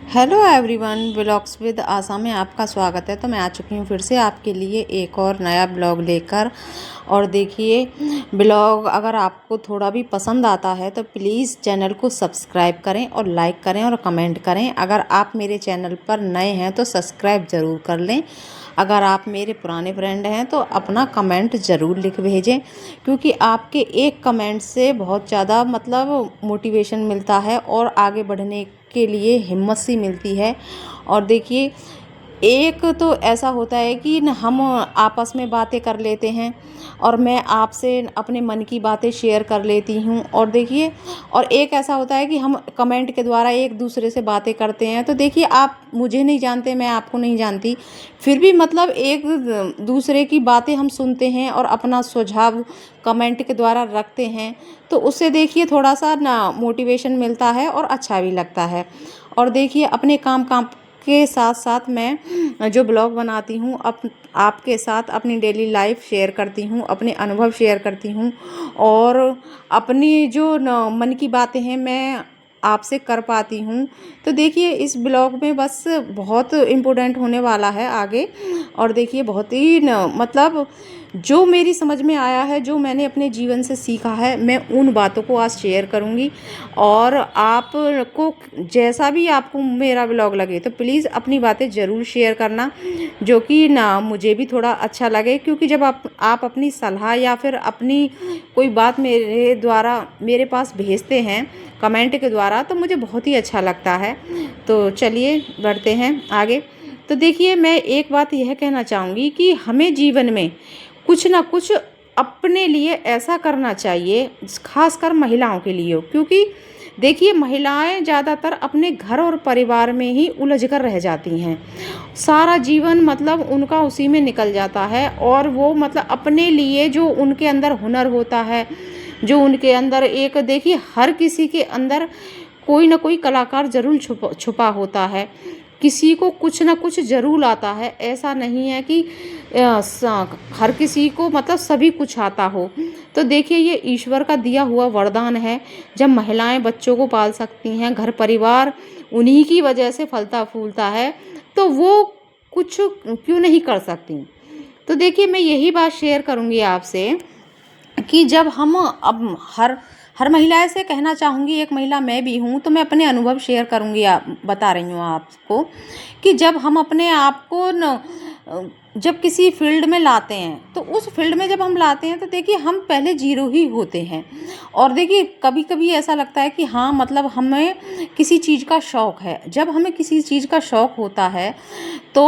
Hello everyone, vlogs with आशा में आपका स्वागत है। तो मैं आ चुकी हूँ फिर से आपके लिए एक और नया ब्लॉग लेकर। और देखिए, ब्लॉग अगर आपको थोड़ा भी पसंद आता है तो प्लीज़ चैनल को सब्सक्राइब करें और लाइक करें और कमेंट करें। अगर आप मेरे चैनल पर नए हैं तो सब्सक्राइब ज़रूर कर लें। अगर आप मेरे पुराने फ्रेंड हैं तो अपना कमेंट ज़रूर लिख भेजें, क्योंकि आपके एक कमेंट से बहुत ज़्यादा मोटिवेशन मिलता है और आगे बढ़ने के लिए हिम्मत सी मिलती है। और देखिए, एक तो ऐसा होता है कि हम आपस में बातें कर लेते हैं और मैं आपसे अपने मन की बातें शेयर कर लेती हूँ। और देखिए, और एक ऐसा होता है कि हम कमेंट के द्वारा एक दूसरे से बातें करते हैं। तो देखिए, आप मुझे नहीं जानते, मैं आपको नहीं जानती, फिर भी एक दूसरे की बातें हम सुनते हैं और अपना सुझाव कमेंट के द्वारा रखते हैं। तो उससे देखिए थोड़ा सा मोटिवेशन मिलता है और अच्छा भी लगता है। और देखिए, अपने काम काम के साथ साथ मैं जो ब्लॉग बनाती हूँ, आपके साथ अपनी डेली लाइफ शेयर करती हूँ, अपने अनुभव शेयर करती हूँ और अपनी जो मन की बातें हैं मैं आपसे कर पाती हूँ। तो देखिए, इस ब्लॉग में बस बहुत इम्पोर्टेंट होने वाला है आगे। और देखिए, बहुत ही जो मेरी समझ में आया है, जो मैंने अपने जीवन से सीखा है, मैं उन बातों को आज शेयर करूँगी। और आपको जैसा भी आपको मेरा ब्लॉग लगे तो प्लीज़ अपनी बातें ज़रूर शेयर करना, जो कि मुझे भी थोड़ा अच्छा लगे। क्योंकि जब आप अपनी सलाह या फिर अपनी कोई बात मेरे द्वारा मेरे पास भेजते हैं कमेंट के द्वारा, तो मुझे बहुत ही अच्छा लगता है। तो चलिए बढ़ते हैं आगे। तो देखिए, मैं एक बात यह कहना चाहूँगी कि हमें जीवन में कुछ ना कुछ अपने लिए ऐसा करना चाहिए, खासकर महिलाओं के लिए। क्योंकि देखिए, महिलाएं ज़्यादातर अपने घर और परिवार में ही उलझ कर रह जाती हैं। सारा जीवन उनका उसी में निकल जाता है और वो अपने लिए जो उनके अंदर हुनर होता है, जो उनके अंदर एक देखिए, हर किसी के अंदर कोई ना कोई कलाकार ज़रूर छुपा होता है। किसी को कुछ ना कुछ ज़रूर आता है। ऐसा नहीं है कि हर किसी को सभी कुछ आता हो। तो देखिए, ये ईश्वर का दिया हुआ वरदान है। जब महिलाएं बच्चों को पाल सकती हैं, घर परिवार उन्हीं की वजह से फलता फूलता है, तो वो कुछ क्यों नहीं कर सकती। तो देखिए, मैं यही बात शेयर करूँगी आपसे कि जब हम अब हर महिला से कहना चाहूँगी, एक महिला मैं भी हूँ, तो मैं अपने अनुभव शेयर करूँगी, बता रही हूँ आपको कि जब हम अपने आप को जब किसी फील्ड में लाते हैं, तो उस फील्ड में जब हम लाते हैं तो देखिए, हम पहले जीरो ही होते हैं। और देखिए, कभी कभी ऐसा लगता है कि हाँ, हमें किसी चीज़ का शौक़ है। जब हमें किसी चीज़ का शौक़ होता है तो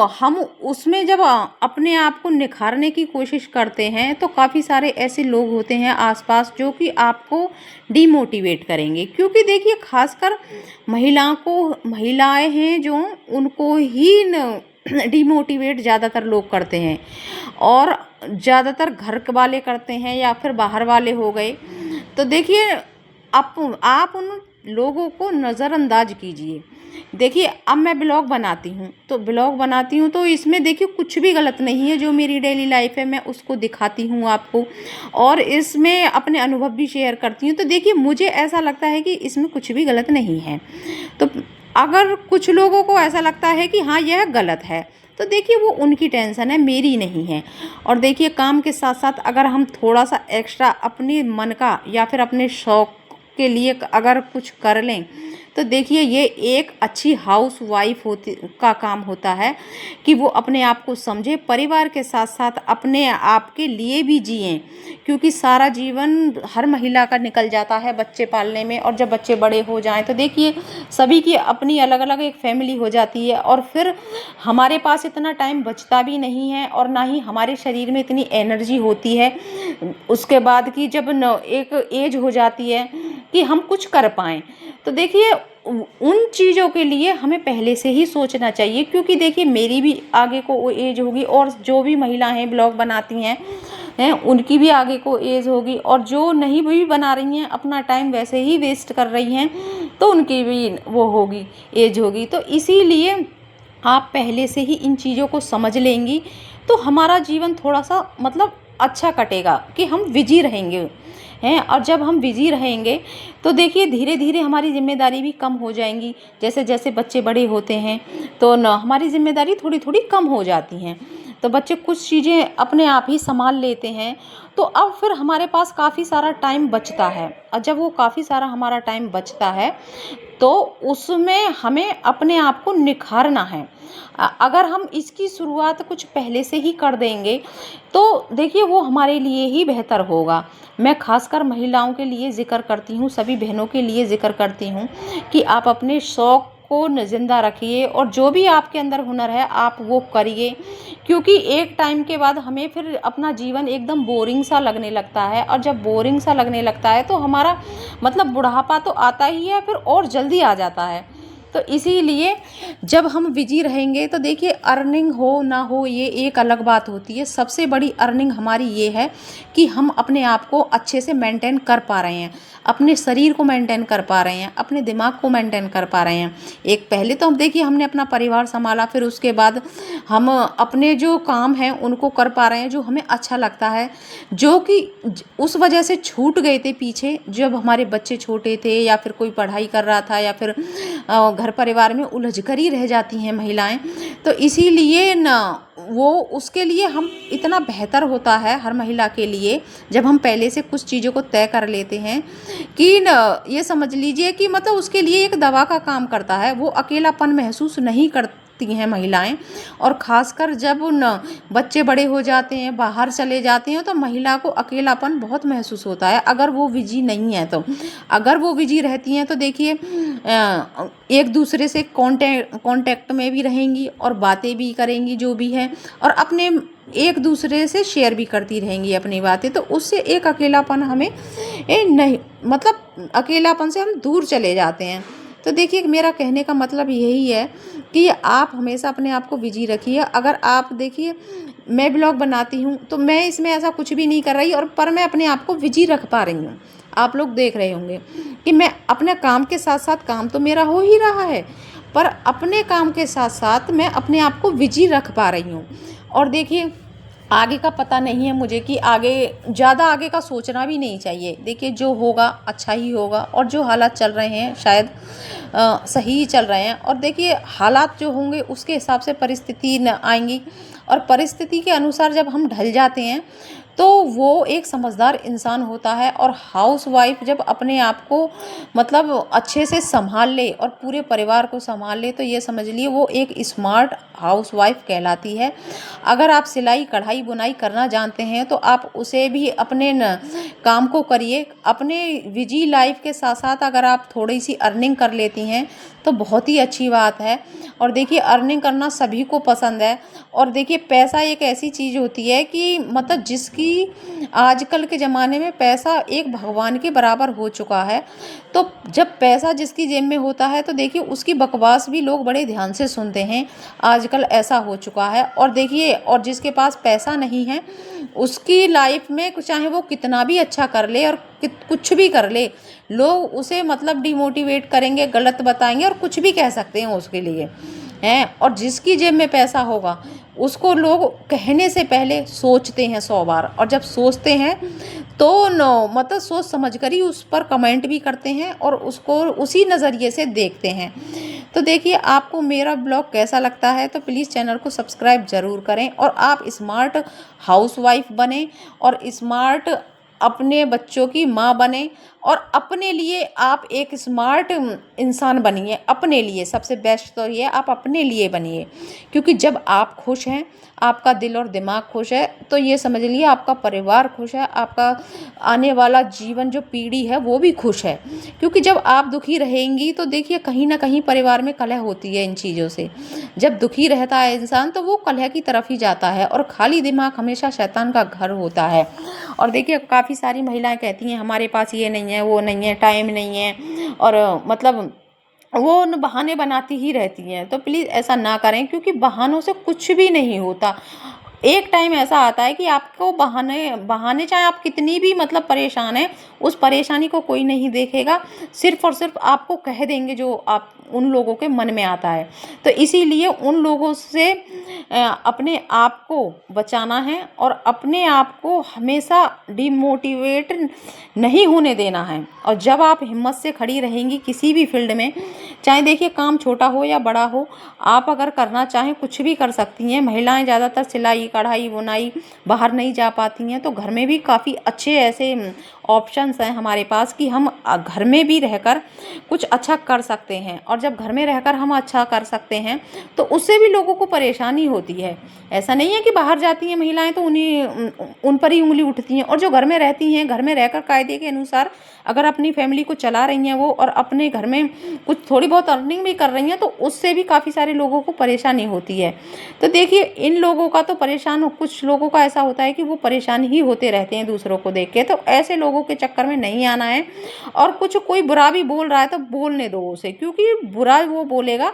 हम उसमें जब अपने आप को निखारने की कोशिश करते हैं, तो काफ़ी सारे ऐसे लोग होते हैं आसपास जो कि आपको डीमोटिवेट करेंगे। क्योंकि देखिए, खासकर महिलाएं हैं जो उनको ही डीमोटिवेट ज़्यादातर लोग करते हैं, और ज़्यादातर घर वाले करते हैं या फिर बाहर वाले हो गए। तो देखिए, आप उन लोगों को नज़रअंदाज कीजिए। देखिए, अब मैं ब्लॉग बनाती हूँ तो इसमें देखिए कुछ भी गलत नहीं है। जो मेरी डेली लाइफ है मैं उसको दिखाती हूँ आपको, और इसमें अपने अनुभव भी शेयर करती हूँ। तो देखिए, मुझे ऐसा लगता है कि इसमें कुछ भी गलत नहीं है। तो अगर कुछ लोगों को ऐसा लगता है कि हाँ, यह गलत है, तो देखिए, वो उनकी टेंशन है, मेरी नहीं है। और देखिए, काम के साथ साथ अगर हम थोड़ा सा एक्स्ट्रा अपने मन का या फिर अपने शौक़ के लिए अगर कुछ कर लें, तो देखिए, ये एक अच्छी हाउस वाइफ का काम होता है कि वो अपने आप को समझे, परिवार के साथ साथ अपने आप के लिए भी जिएं। क्योंकि सारा जीवन हर महिला का निकल जाता है बच्चे पालने में, और जब बच्चे बड़े हो जाएं तो देखिए, सभी की अपनी अलग अलग एक फैमिली हो जाती है, और फिर हमारे पास इतना टाइम बचता भी नहीं है, और ना ही हमारे शरीर में इतनी एनर्जी होती है उसके बाद की, जब एक एज हो जाती है कि हम कुछ कर पाएँ। तो देखिए, उन चीज़ों के लिए हमें पहले से ही सोचना चाहिए। क्योंकि देखिए, मेरी भी आगे को वो एज होगी, और जो भी महिलाएं ब्लॉग बनाती हैं उनकी भी आगे को एज होगी, और जो नहीं भी बना रही हैं, अपना टाइम वैसे ही वेस्ट कर रही हैं, तो उनकी भी वो होगी, एज होगी। तो इसीलिए आप पहले से ही इन चीज़ों को समझ लेंगी तो हमारा जीवन थोड़ा सा अच्छा कटेगा, कि हम बिजी रहेंगे, हैं। और जब हम बिज़ी रहेंगे तो देखिए धीरे धीरे हमारी ज़िम्मेदारी भी कम हो जाएंगी। जैसे जैसे बच्चे बड़े होते हैं तो न हमारी ज़िम्मेदारी थोड़ी थोड़ी कम हो जाती हैं, तो बच्चे कुछ चीज़ें अपने आप ही संभाल लेते हैं। तो अब फिर हमारे पास काफ़ी सारा टाइम बचता है, और जब वो काफ़ी सारा हमारा टाइम बचता है तो उसमें हमें अपने आप को निखारना है। अगर हम इसकी शुरुआत कुछ पहले से ही कर देंगे तो देखिए वो हमारे लिए ही बेहतर होगा। मैं खासकर महिलाओं के लिए ज़िक्र करती हूँ, सभी बहनों के लिए ज़िक्र करती हूँ कि आप अपने शौक़ को ज़िंदा रखिए और जो भी आपके अंदर हुनर है आप वो करिए, क्योंकि एक टाइम के बाद हमें फिर अपना जीवन एकदम बोरिंग सा लगने लगता है, और जब बोरिंग सा लगने लगता है तो हमारा मतलब बुढ़ापा तो आता ही है, फिर और जल्दी आ जाता है। तो इसीलिए जब हम बिजी रहेंगे तो देखिए अर्निंग हो ना हो ये एक अलग बात होती है। सबसे बड़ी अर्निंग हमारी ये है कि हम अपने आप को अच्छे से मेंटेन कर पा रहे हैं, अपने शरीर को मेंटेन कर पा रहे हैं, अपने दिमाग को मेंटेन कर पा रहे हैं। एक पहले तो हम देखिए हमने अपना परिवार संभाला, फिर उसके बाद हम अपने जो काम हैं उनको कर पा रहे हैं जो हमें अच्छा लगता है, जो कि उस वजह से छूट गए थे पीछे जब हमारे बच्चे छोटे थे या फिर कोई पढ़ाई कर रहा था या फिर घर परिवार में उलझ कर ही रह जाती हैं महिलाएं। तो इसीलिए ना वो उसके लिए हम इतना बेहतर होता है हर महिला के लिए जब हम पहले से कुछ चीज़ों को तय कर लेते हैं कि न ये समझ लीजिए कि मतलब उसके लिए एक दवा का काम करता है। वो अकेलापन महसूस नहीं करती हैं महिलाएं, और ख़ासकर जब न बच्चे बड़े हो जाते हैं बाहर चले जाते हैं तो महिला को अकेलापन बहुत महसूस होता है अगर वो बिजी नहीं है। तो अगर वो बिजी रहती हैं तो देखिए एक दूसरे से कांटेक्ट में भी रहेंगी और बातें भी करेंगी जो भी है, और अपने एक दूसरे से शेयर भी करती रहेंगी अपनी बातें। तो उससे एक अकेलापन हमें नहीं मतलब अकेलापन से हम दूर चले जाते हैं। तो देखिए मेरा कहने का मतलब यही है कि आप हमेशा अपने आप को बिजी रखिए। अगर आप देखिए मैं ब्लॉग बनाती हूँ तो मैं इसमें ऐसा कुछ भी नहीं कर रही, और पर मैं अपने आप को बिजी रख पा रही हूँ। आप लोग देख रहे होंगे कि मैं अपने काम के साथ साथ, काम तो मेरा हो ही रहा है, पर अपने काम के साथ साथ मैं अपने आप को बिजी रख पा रही हूँ। और देखिए आगे का पता नहीं है मुझे कि आगे ज़्यादा आगे का सोचना भी नहीं चाहिए। देखिए जो होगा अच्छा ही होगा, और जो हालात चल रहे हैं शायद सही चल रहे हैं। और देखिए हालात जो होंगे उसके हिसाब से परिस्थिति न आएंगी, और परिस्थिति के अनुसार जब हम ढल जाते हैं तो वो एक समझदार इंसान होता है। और हाउसवाइफ जब अपने आप को मतलब अच्छे से संभाल ले और पूरे परिवार को संभाल ले तो ये समझ लिए वो एक स्मार्ट हाउसवाइफ कहलाती है। अगर आप सिलाई कढ़ाई बुनाई करना जानते हैं तो आप उसे भी अपने काम को करिए। अपने बिजी लाइफ के साथ साथ अगर आप थोड़ी सी अर्निंग कर लेती हैं तो बहुत ही अच्छी बात है। और देखिए अर्निंग करना सभी को पसंद है, और देखिए पैसा एक ऐसी चीज़ होती है कि मतलब जिसकी आजकल के ज़माने में पैसा एक भगवान के बराबर हो चुका है। तो जब पैसा जिसकी जेब में होता है तो देखिए उसकी बकवास भी लोग बड़े ध्यान से सुनते हैं, आजकल ऐसा हो चुका है। और देखिए और जिसके पास पैसा नहीं है उसकी लाइफ में चाहे वो कितना भी अच्छा कर ले और कुछ भी कर ले, लोग उसे मतलब डिमोटिवेट करेंगे, गलत बताएंगे और कुछ भी कह सकते हैं उसके लिए हैं। और जिसकी जेब में पैसा होगा उसको लोग कहने से पहले सोचते हैं 100 बार, और जब सोचते हैं तो मतलब सोच समझ कर ही उस पर कमेंट भी करते हैं और उसको उसी नज़रिए से देखते हैं। तो देखिए आपको मेरा ब्लॉग कैसा लगता है तो प्लीज़ चैनल को सब्सक्राइब ज़रूर करें, और आप स्मार्ट हाउसवाइफ बने और स्मार्ट अपने बच्चों की माँ बने, और अपने लिए आप एक स्मार्ट इंसान बनिए। अपने लिए सबसे बेस्ट तो ये आप अपने लिए बनिए, क्योंकि जब आप खुश हैं, आपका दिल और दिमाग खुश है, तो ये समझ लिए आपका परिवार खुश है, आपका आने वाला जीवन जो पीढ़ी है वो भी खुश है। क्योंकि जब आप दुखी रहेंगी तो देखिए कहीं ना कहीं परिवार में कलह होती है इन चीज़ों से। जब दुखी रहता है इंसान तो वो कलह की तरफ ही जाता है, और खाली दिमाग हमेशा शैतान का घर होता है। और देखिए काफ़ी सारी महिलाएं कहती हैं हमारे पास ये नहीं है, वो नहीं है, टाइम नहीं है, और मतलब वो उन बहाने बनाती ही रहती हैं। तो प्लीज़ ऐसा ना करें, क्योंकि बहानों से कुछ भी नहीं होता। एक टाइम ऐसा आता है कि आपको बहाने चाहे आप कितनी भी मतलब परेशान हैं, उस परेशानी को कोई नहीं देखेगा, सिर्फ़ और सिर्फ आपको कह देंगे जो आप उन लोगों के मन में आता है। तो इसीलिए उन लोगों से अपने आप को बचाना है और अपने आप को हमेशा डिमोटिवेट नहीं होने देना है। और जब आप हिम्मत से खड़ी रहेंगी किसी भी फील्ड में, चाहे देखिए काम छोटा हो या बड़ा हो, आप अगर करना चाहें कुछ भी कर सकती हैं। महिलाएं ज़्यादातर सिलाई कढ़ाई बुनाई बाहर नहीं जा पाती हैं, तो घर में भी काफ़ी अच्छे ऐसे ऑप्शंस हैं हमारे पास कि हम घर में भी रहकर कुछ अच्छा कर सकते हैं। और जब घर में रहकर हम अच्छा कर सकते हैं तो उससे भी लोगों को परेशानी होती है। ऐसा नहीं है कि बाहर जाती हैं महिलाएं तो उन पर ही उंगली उठती हैं, और जो घर में रहती हैं, घर में रहकर कायदे के अनुसार अगर अपनी फैमिली को चला रही हैं वो, और अपने घर में कुछ थोड़ी बहुत अर्निंग भी कर रही हैं, तो उससे भी काफ़ी सारे लोगों को परेशानी होती है। तो देखिए इन लोगों का तो कुछ लोगों का ऐसा होता है कि वो परेशान ही होते रहते हैं दूसरों को देख के, तो ऐसे लोगों के चक्कर में नहीं आना है। और कुछ कोई बुरा भी बोल रहा है तो बोलने दो उसे, क्योंकि बुरा वो बोलेगा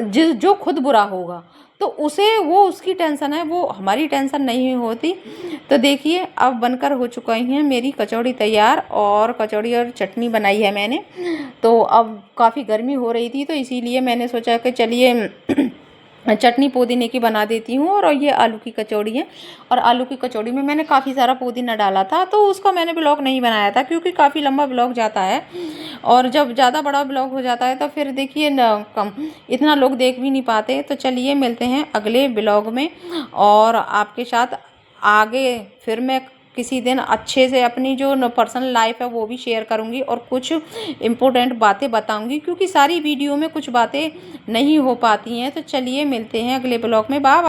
जो खुद बुरा होगा, तो उसे वो उसकी टेंशन है, वो हमारी टेंशन नहीं होती। तो देखिए अब बनकर हो चुका ही है मेरी कचौड़ी तैयार, और कचौड़ी और चटनी बनाई है मैंने। तो अब काफ़ी गर्मी हो रही थी तो इसीलिए मैंने सोचा कि चलिए चटनी पुदीने की बना देती हूँ। और ये आलू की कचौड़ी है, और आलू की कचौड़ी में मैंने काफ़ी सारा पुदीना डाला था, तो उसका मैंने ब्लॉग नहीं बनाया था क्योंकि काफ़ी लंबा ब्लॉग जाता है, और जब ज़्यादा बड़ा ब्लॉग हो जाता है तो फिर देखिए कम इतना लोग देख भी नहीं पाते। तो चलिए मिलते हैं अगले ब्लॉग में, और आपके साथ आगे फिर मैं किसी दिन अच्छे से अपनी जो पर्सनल लाइफ है वो भी शेयर करूंगी, और कुछ इम्पोर्टेंट बातें बताऊंगी, क्योंकि सारी वीडियो में कुछ बातें नहीं हो पाती हैं। तो चलिए मिलते हैं अगले ब्लॉग में। बाय।